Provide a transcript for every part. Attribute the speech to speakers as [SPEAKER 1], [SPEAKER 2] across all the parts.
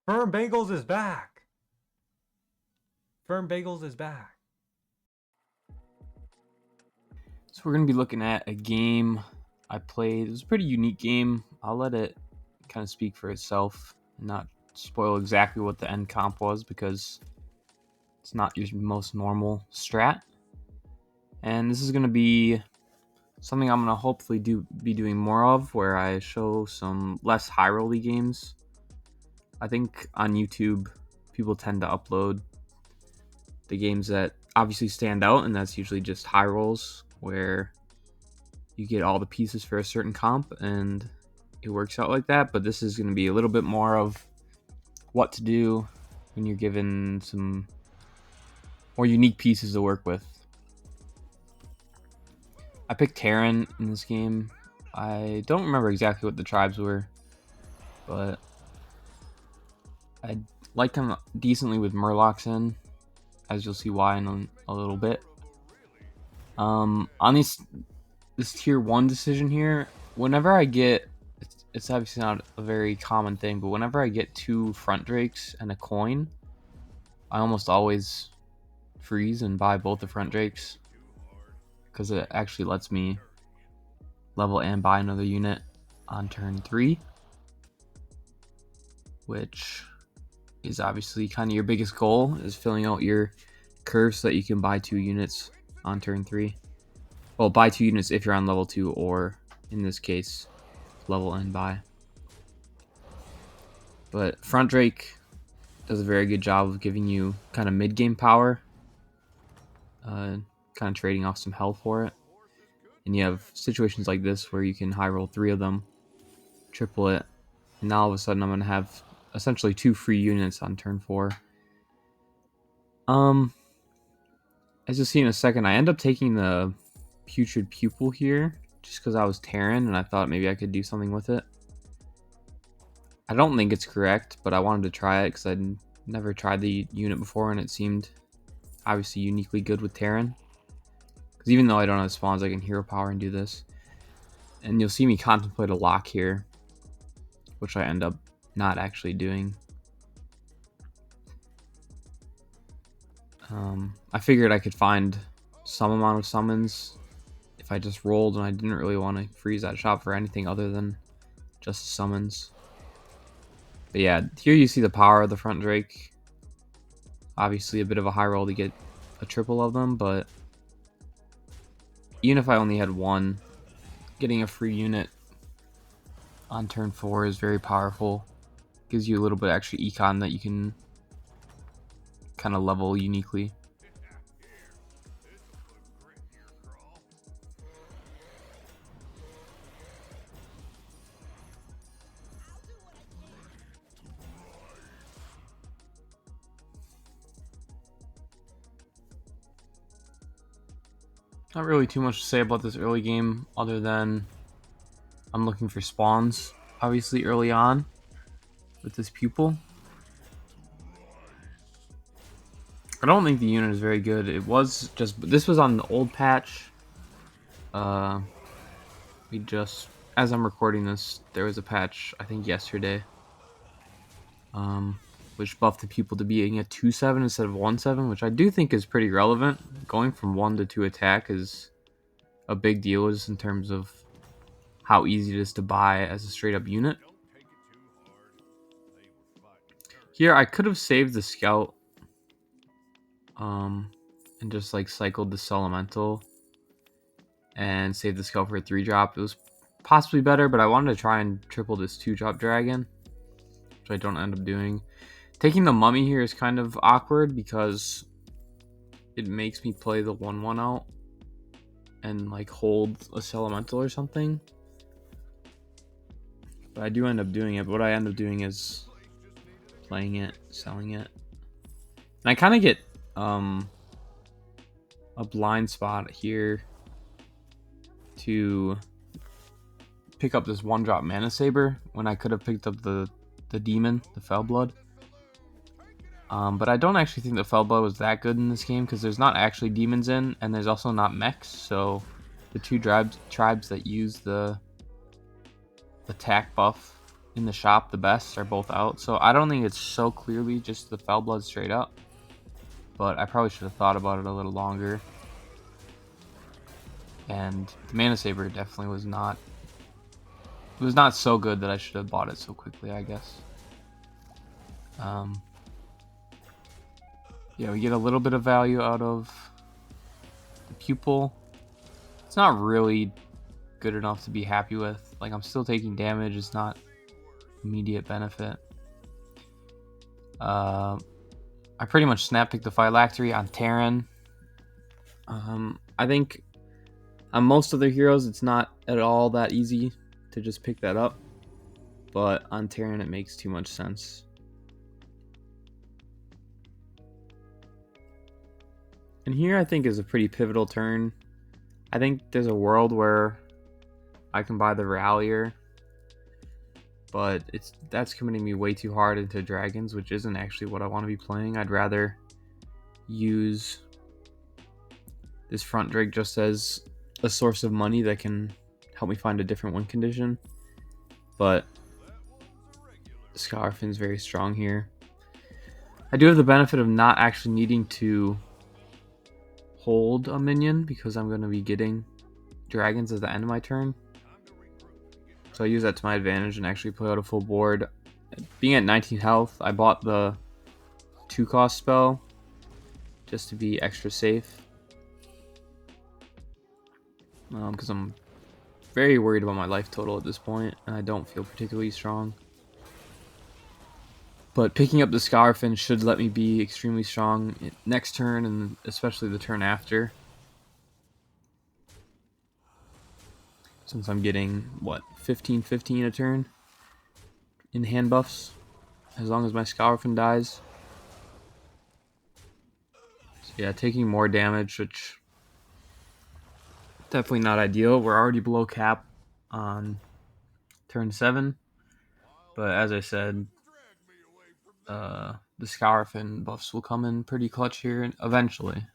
[SPEAKER 1] Firm Bagels is back. Firm Bagels is back.
[SPEAKER 2] So we're going to be looking at a game I played. It was a pretty unique game. I'll let it kind of speak for itself and not spoil exactly what the end comp was because it's not your most normal strat. And this is going to be something I'm going to hopefully be doing more of, where I show some less high roll-y games. I think on YouTube, people tend to upload the games that obviously stand out, and that's usually just high rolls, where you get all the pieces for a certain comp, and it works out like that. But this is going to be a little bit more of what to do when you're given some more unique pieces to work with. I picked Rarran in this game. I don't remember exactly what the tribes were, but I liked him decently with Murlocs in, as you'll see why in a little bit. On this tier 1 decision here, whenever I get, it's obviously not a very common thing, but whenever I get 2 front drakes and a coin, I almost always freeze and buy both the front drakes, because it actually lets me level and buy another unit on turn 3, which is obviously kind of your biggest goal, is filling out your curve so that you can buy 2 units on turn 3. Well, buy 2 units if you're on level 2, or in this case, level and buy. But front drake does a very good job of giving you kind of mid-game power, kind of trading off some health for it. And you have situations like this where you can high roll 3 of them, triple it, and now all of a sudden I'm going to have essentially 2 free units on turn 4. As you'll see in a second, I end up taking the Putrid Pupil here just because I was Terran and I thought maybe I could do something with it. I don't think it's correct, but I wanted to try it because I'd never tried the unit before and it seemed obviously uniquely good with Terran. Because even though I don't have spawns, I can hero power and do this. And you'll see me contemplate a lock here, which I end up not actually doing. I figured I could find some amount of summons if I just rolled, and I didn't really want to freeze that shop for anything other than just summons. But yeah, here you see the power of the front drake. Obviously a bit of a high roll to get a triple of them, but even if I only had one, getting a free unit on turn 4 is very powerful. Gives you a little bit extra econ that you can kind of level uniquely. Not really too much to say about this early game other than I'm looking for spawns, obviously early on with this pupil. I don't think the unit is very good. It was just, this was on the old patch. We just, as I'm recording this, there was a patch, I think yesterday, which buffed the pupil to being a 2/7 instead of 1/7, which I do think is pretty relevant. Going from 1 to 2 attack is a big deal just in terms of how easy it is to buy as a straight up unit. Here I could have saved the scout and just like cycled the elemental and saved the scout for a 3-drop. It was possibly better, but I wanted to try and triple this 2-drop dragon, which I don't end up doing. Taking the mummy here is kind of awkward because it makes me play the 1/1 out and like hold a elemental or something. But I do end up doing it. But what I end up doing is playing it, selling it. And I kind of get a blind spot here to pick up this 1-drop mana saber when I could have picked up the demon, the Fellblood. But I don't actually think the Fellblood was that good in this game because there's not actually demons in, and there's also not mechs. So the 2 tribes that use the attack buff in the shop, the best, are both out. So I don't think it's so clearly just the Fellblood straight up. But I probably should have thought about it a little longer. And the Mana Saber definitely was not... It was not so good that I should have bought it so quickly, I guess. Yeah, we get a little bit of value out of the Pupil. It's not really good enough to be happy with. Like, I'm still taking damage. It's not immediate benefit. I pretty much snap picked the Phylactery on Terran. I think on most other heroes, it's not at all that easy to just pick that up. But on Terran, it makes too much sense. And here, I think, is a pretty pivotal turn. I think there's a world where I can buy the Rallier, but that's committing me way too hard into dragons, which isn't actually what I want to be playing. I'd rather use this front drake just as a source of money that can help me find a different win condition. But Scarfin's very strong here. I do have the benefit of not actually needing to hold a minion because I'm going to be getting dragons at the end of my turn. So I use that to my advantage and actually play out a full board. Being at 19 health, I bought the 2-cost spell just to be extra safe. Because I'm very worried about my life total at this point, and I don't feel particularly strong. But picking up the Scarfin should let me be extremely strong next turn, and especially the turn after. Since I'm getting, what, 15-15 a turn in hand buffs, as long as my Scarfin dies. So yeah, taking more damage, which definitely not ideal. We're already below cap on turn 7. But as I said, the Scarfin buffs will come in pretty clutch here eventually.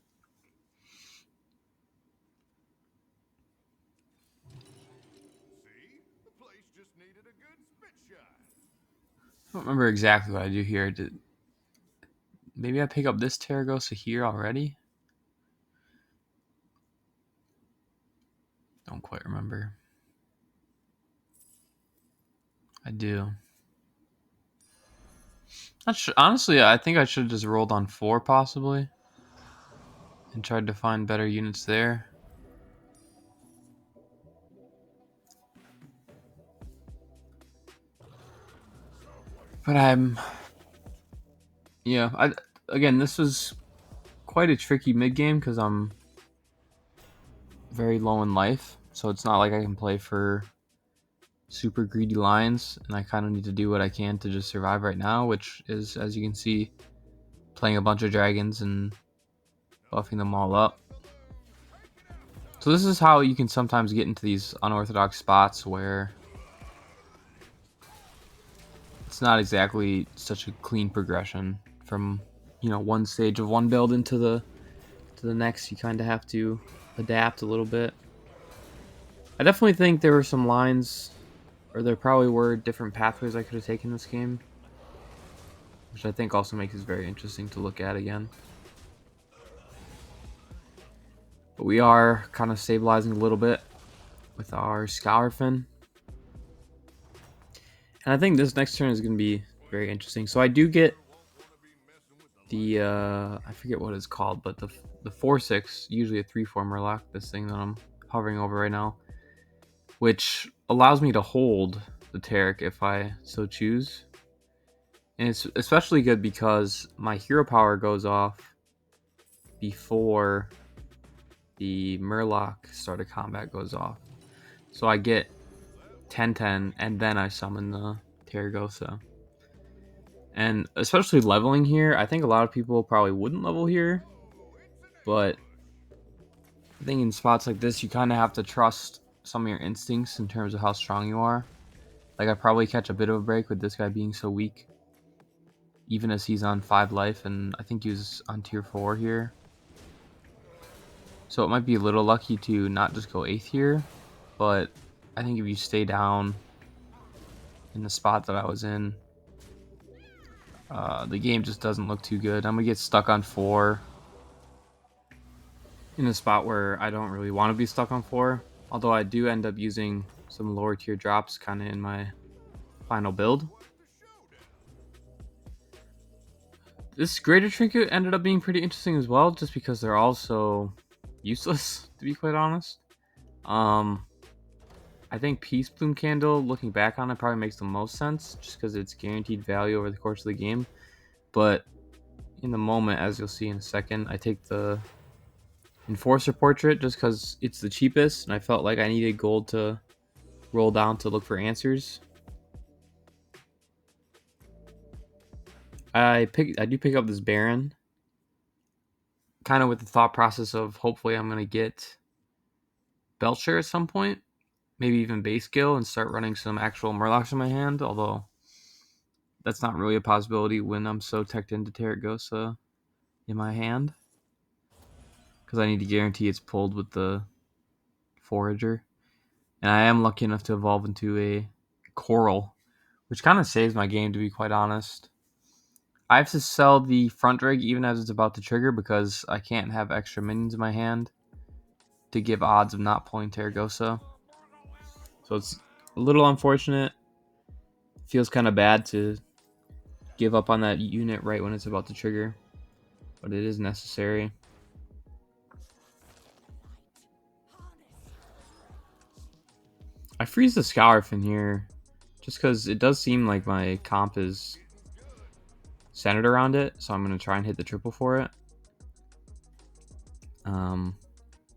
[SPEAKER 2] I don't remember exactly what I do here. Maybe I pick up this Tarecgosa here already? Don't quite remember. I do. Honestly, I think I should have just rolled on 4 possibly. And tried to find better units there. But yeah, again, this was quite a tricky mid-game because I'm very low in life. So it's not like I can play for super greedy lines, and I kind of need to do what I can to just survive right now, which is, as you can see, playing a bunch of dragons and buffing them all up. So this is how you can sometimes get into these unorthodox spots where it's not exactly such a clean progression from, one stage of one build into the next. You kind of have to adapt a little bit. I definitely think there were some lines, or there probably were different pathways I could have taken this game, which I think also makes it very interesting to look at again. But we are kind of stabilizing a little bit with our Scarfin. And I think this next turn is going to be very interesting. So I do get the, I forget what it's called, but the 4/6, usually a 3/4 Murloc, this thing that I'm hovering over right now, which allows me to hold the Tarek if I so choose. And it's especially good because my hero power goes off before the Murloc start of combat goes off. So I get 10/10 and then I summon the Tarecgosa. And especially leveling here, I think a lot of people probably wouldn't level here. But I think in spots like this, you kind of have to trust some of your instincts in terms of how strong you are. Like, I probably catch a bit of a break with this guy being so weak, even as he's on 5 life, and I think he was on tier 4 here. So it might be a little lucky to not just go 8th here, but I think if you stay down in the spot that I was in. The game just doesn't look too good. I'm gonna get stuck on 4 in a spot where I don't really want to be stuck on 4. Although I do end up using some lower tier drops kind of in my final build. This greater trinket ended up being pretty interesting as well, just because they're all so useless, to be quite honest. I think Peace Bloom Candle, looking back on it, probably makes the most sense, just because it's guaranteed value over the course of the game. But in the moment, as you'll see in a second, I take the Enforcer Portrait just because it's the cheapest, and I felt like I needed gold to roll down to look for answers. I do pick up this Baron, kind of with the thought process of hopefully I'm going to get Belcher at some point, maybe even base skill, and start running some actual Murlocs in my hand, although that's not really a possibility when I'm so teched into Tarecgosa in my hand, because I need to guarantee it's pulled with the Forager. And I am lucky enough to evolve into a Coral, which kind of saves my game, to be quite honest. I have to sell the front drag even as it's about to trigger because I can't have extra minions in my hand to give odds of not pulling Tarecgosa. So it's a little unfortunate. Feels kind of bad to give up on that unit right when it's about to trigger, but it is necessary. I freeze the Scourfin here just because it does seem like my comp is centered around it, so I'm going to try and hit the triple for it.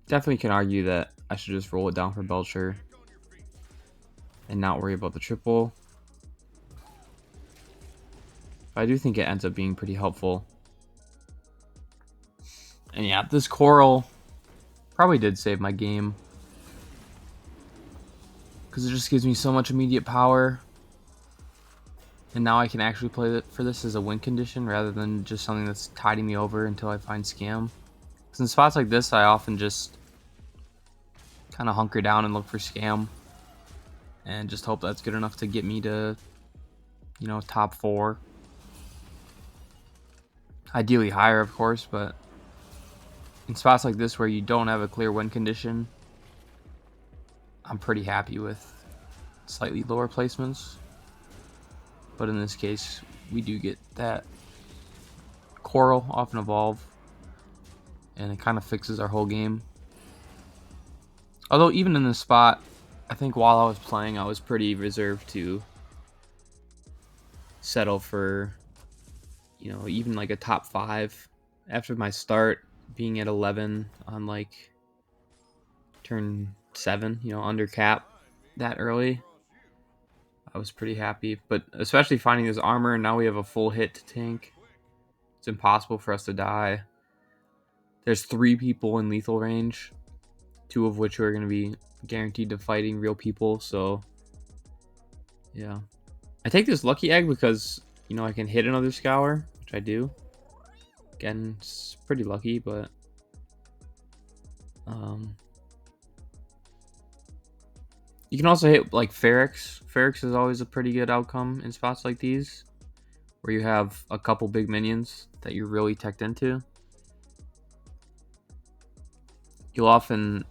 [SPEAKER 2] Definitely can argue that I should just roll it down for Belcher and not worry about the triple. But I do think it ends up being pretty helpful. And yeah, this Coral probably did save my game, because it just gives me so much immediate power. And now I can actually play it for this as a win condition rather than just something that's tiding me over until I find scam. Because in spots like this, I often just kind of hunker down and look for scam and just hope that's good enough to get me to, you know, top 4. Ideally higher, of course, but in spots like this where you don't have a clear win condition, I'm pretty happy with slightly lower placements. But in this case, we do get that Coral off an evolve, and it kind of fixes our whole game. Although even in this spot, I think while I was playing, I was pretty reserved to settle for, you know, even like a top 5 after my start being at 11 on like turn 7, you know, under cap that early. I was pretty happy, but especially finding this armor, and now we have a full hit to tank. It's impossible for us to die. There's 3 people in lethal range, 2 of which are going to be guaranteed to fighting real people, so yeah. I take this lucky egg because, you know, I can hit another Scour, which I do. Again, it's pretty lucky, but you can also hit like Ferrix. Ferrix is always a pretty good outcome in spots like these, where you have a couple big minions that you're really teched into. You'll often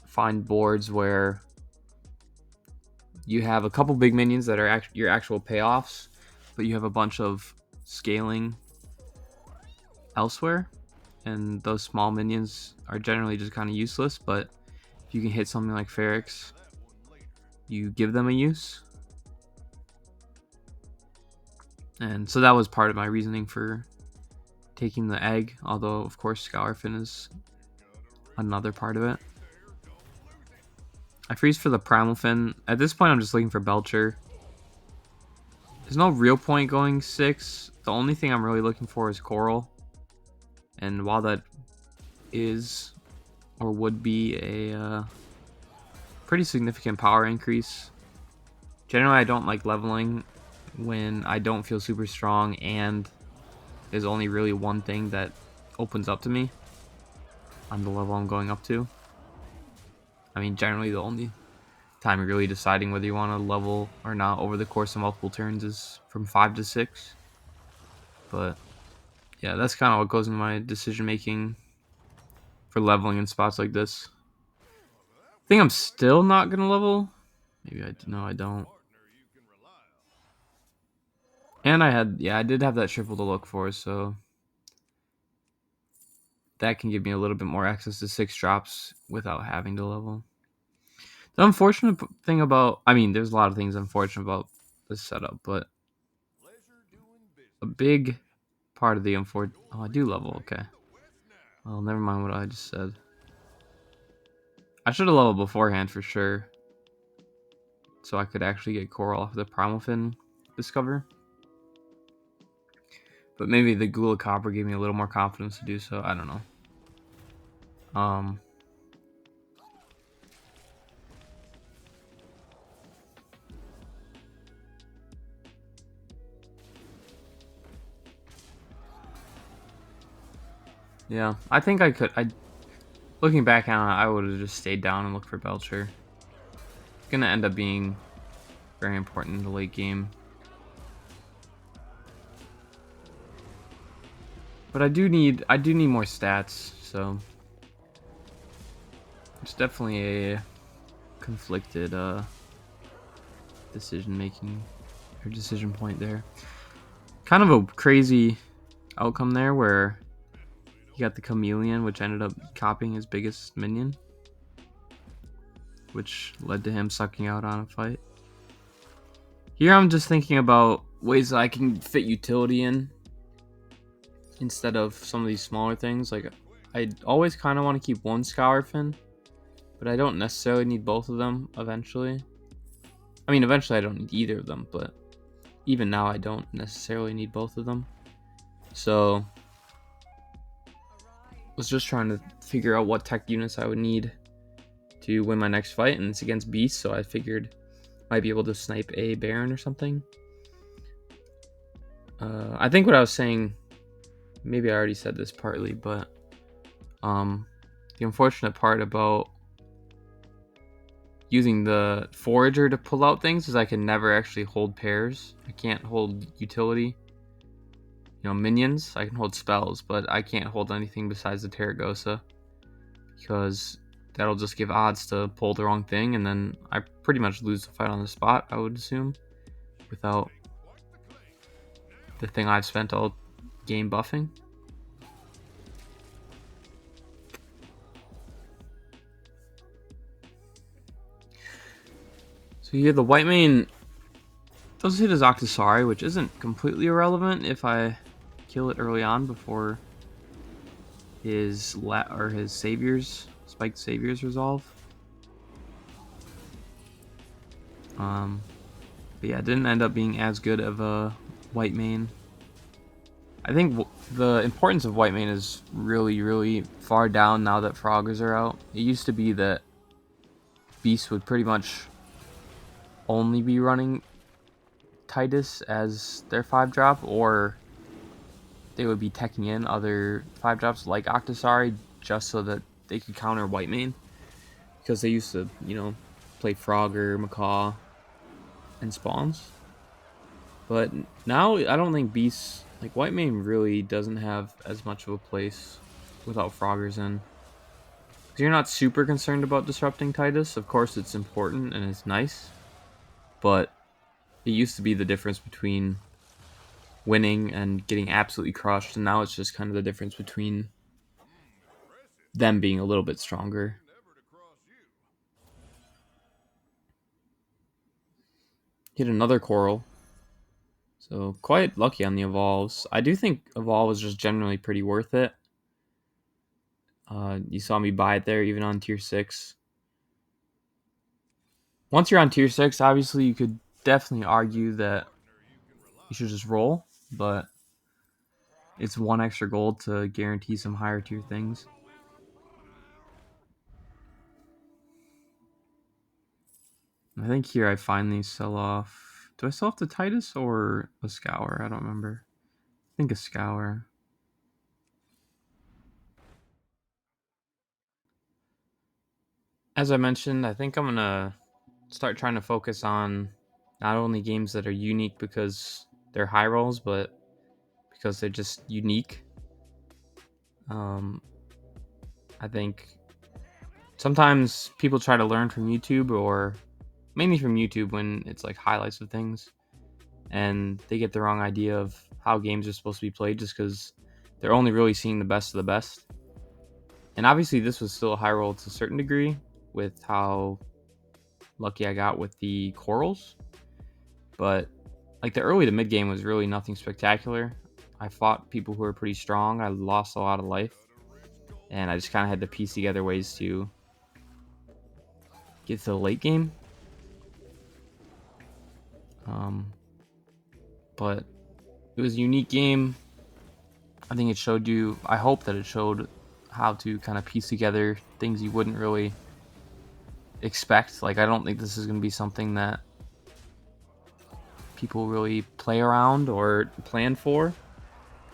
[SPEAKER 2] find boards where you have a couple big minions that are your actual payoffs, but you have a bunch of scaling elsewhere, and those small minions are generally just kind of useless. But if you can hit something like Ferrix, you give them a use. And so that was part of my reasoning for taking the egg, although of course Scourfin is another part of it. I freeze for the Primal Fin. At this point, I'm just looking for Belcher. There's no real point going 6. The only thing I'm really looking for is Coral. And while that is, or would be, a pretty significant power increase, generally I don't like leveling when I don't feel super strong and there's only really one thing that opens up to me on the level I'm going up to. I mean, generally the only time you're really deciding whether you want to level or not over the course of multiple turns is from 5 to 6. But yeah, that's kind of what goes into my decision making for leveling in spots like this. I think I'm still not going to level. Maybe I no, I don't. And I did have that triple to look for, so that can give me a little bit more access to 6 drops without having to level. The unfortunate thing about, there's a lot of things unfortunate about this setup, but a big part of the unfortunate... Oh, I do level, okay. Well, never mind what I just said. I should have leveled beforehand for sure, so I could actually get coral off the Primal Fin discover. But maybe the Ghoul of Copper gave me a little more confidence to do so. I don't know. Yeah, I think I could. Looking back on it, I would have just stayed down and looked for Belcher. It's gonna end up being very important in the late game. But I do need more stats, so it's definitely a conflicted decision making or decision point there. Kind of a crazy outcome there where he got the Chameleon, which ended up copying his biggest minion, which led to him sucking out on a fight. Here I'm just thinking about ways that I can fit utility in instead of some of these smaller things. Like, I always kind of want to keep one Scour Fin, but I don't necessarily need both of them eventually. Eventually I don't need either of them, but even now I don't necessarily need both of them. So I was just trying to figure out what tech units I would need to win my next fight, and it's against Beast, so I figured I might be able to snipe a Baron or something. I think what I was saying, maybe I already said this partly, but the unfortunate part about using the Forager to pull out things is I can never actually hold pairs. I can't hold utility. Minions, I can hold spells, but I can't hold anything besides the Tarecgosa, because that'll just give odds to pull the wrong thing, and then I pretty much lose the fight on the spot, I would assume, without the thing I've spent all game buffing. So here the white mane does hit his Octosari, which isn't completely irrelevant if I kill it early on before his saviors, spiked saviors resolve. But yeah, it didn't end up being as good of a white mane. I think the importance of white mane is really, really far down now that Froggers are out. It used to be that Beasts would pretty much only be running Titus as their 5-drop, or they would be teching in other 5-drops like Octosari just so that they could counter white mane, because they used to, play Frogger, Macaw, and Spawns. But now I don't think Beasts, like white mane, really doesn't have as much of a place without Froggers in. Because you're not super concerned about disrupting Titus. Of course it's important and it's nice, but it used to be the difference between winning and getting absolutely crushed, and now it's just kind of the difference between them being a little bit stronger. Hit another coral. So quite lucky on the evolves. I do think evolve is just generally pretty worth it. You saw me buy it there even on tier 6. Once you're on tier 6, obviously you could definitely argue that you should just roll, but it's 1 extra gold to guarantee some higher tier things. I think here I finally sell off... Do I sell off the Titus or a Scour? I don't remember. I think a Scour. As I mentioned, I think I'm going to start trying to focus on not only games that are unique because they're high rolls, but because they're just unique. I think sometimes people try to learn from YouTube, or mainly from YouTube when it's like highlights of things, and they get the wrong idea of how games are supposed to be played just because they're only really seeing the best of the best. And obviously this was still a high roll to a certain degree with how lucky I got with the corals, but like the early to mid game was really nothing spectacular. I fought people who were pretty strong. I lost a lot of life, and I just kind of had to piece together ways to get to the late game. But it was a unique game. I think it showed you, I hope that it showed how to kind of piece together things you wouldn't really expect. Like, I don't think this is going to be something that people really play around or plan for.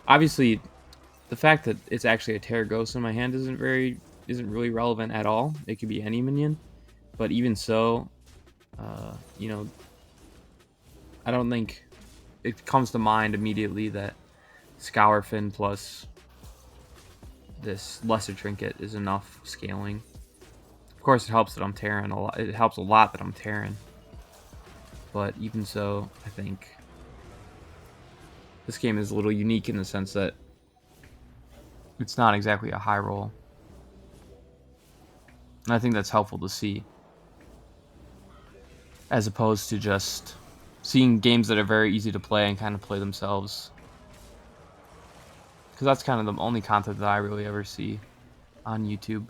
[SPEAKER 2] Obviously, the fact that it's actually a Tarecgosa in my hand isn't really relevant at all. It could be any minion, but even so, you know, I don't think it comes to mind immediately that Scourfin plus this lesser trinket is enough scaling. Of course, it helps that I'm Terran a lot. It helps a lot that I'm Terran, but even so, I think this game is a little unique in the sense that it's not exactly a high roll, and I think that's helpful to see, as opposed to just seeing games that are very easy to play and kind of play themselves. Because that's kind of the only content that I really ever see on YouTube.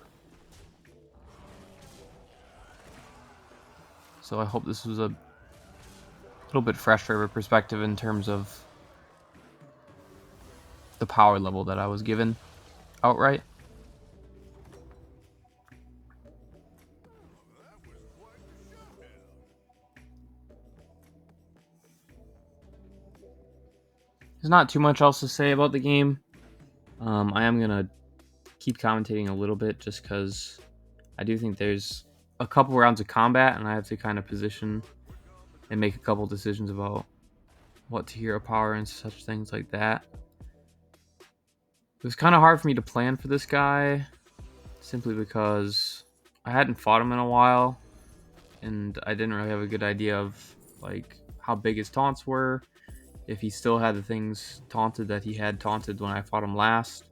[SPEAKER 2] So I hope this was a little bit fresher of a perspective in terms of the power level that I was given outright. There's not too much else to say about the game. I am going to keep commentating a little bit just because I do think there's a couple rounds of combat and I have to kind of position and make a couple decisions about what to hero power and such things like that. It was kind of hard for me to plan for this guy simply because I hadn't fought him in a while and I didn't really have a good idea of like how big his taunts were, if he still had the things taunted that he had taunted when I fought him last.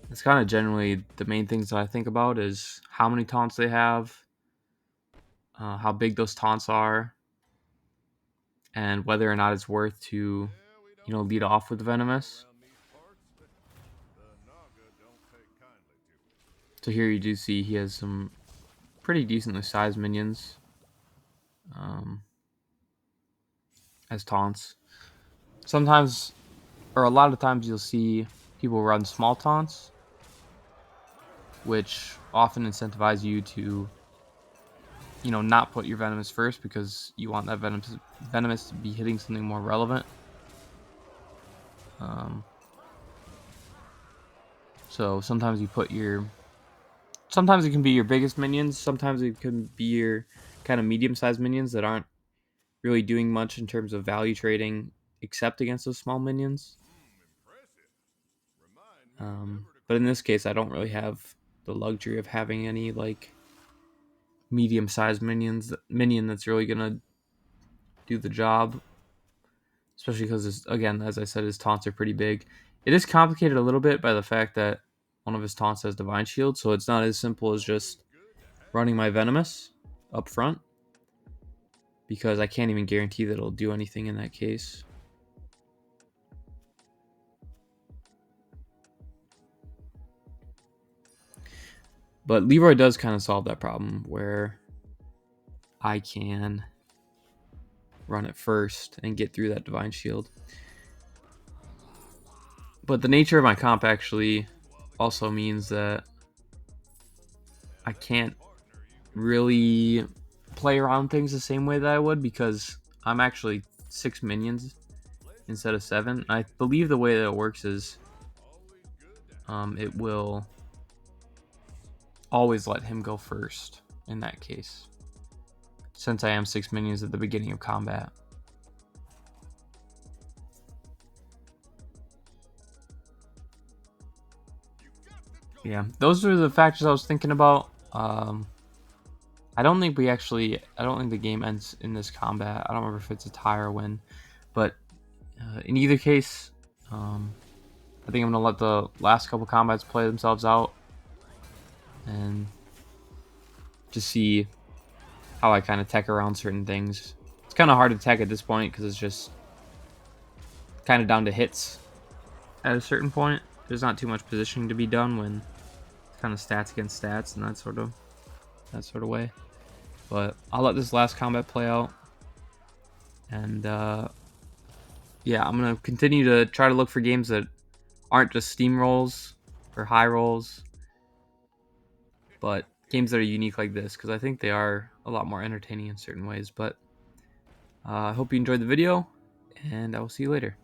[SPEAKER 2] It's kind of generally the main things that I think about is how many taunts they have, how big those taunts are, and whether or not it's worth to, lead off with Venomous. So here you do see he has some pretty decently sized minions as taunts. Sometimes, or a lot of times, you'll see people run small taunts, which often incentivize you to, not put your Venomous first because you want that Venomous to be hitting something more relevant. So sometimes sometimes it can be your biggest minions, sometimes it can be your kind of medium-sized minions that aren't really doing much in terms of value trading except against those small minions. But in this case, I don't really have the luxury of having any like medium-sized minion that's really gonna do the job, especially because, again, as I said, his taunts are pretty big. It is complicated a little bit by the fact that one of his taunts has Divine Shield, so it's not as simple as just running my Venomous up front, because I can't even guarantee that it'll do anything in that case. But Leroy does kind of solve that problem where I can run it first and get through that Divine Shield. But the nature of my comp actually also means that I can't really play around things the same way that I would, because I'm actually 6 minions instead of 7. I believe the way that it works is it will always let him go first in that case, since I am 6 minions at the beginning of combat. Yeah, those are the factors I was thinking about. I don't think the game ends in this combat. I don't remember if it's a tie or a win, but in either case, I think I'm gonna let the last couple combats play themselves out and just see how I kind of tech around certain things. It's kind of hard to tech at this point because it's just kind of down to hits at a certain point. There's not too much positioning to be done when it's kind of stats against stats and that sort of way. But I'll let this last combat play out, and yeah, I'm gonna continue to try to look for games that aren't just steam rolls or high rolls, but games that are unique like this, because I think they are a lot more entertaining in certain ways. But I hope you enjoyed the video, and I will see you later.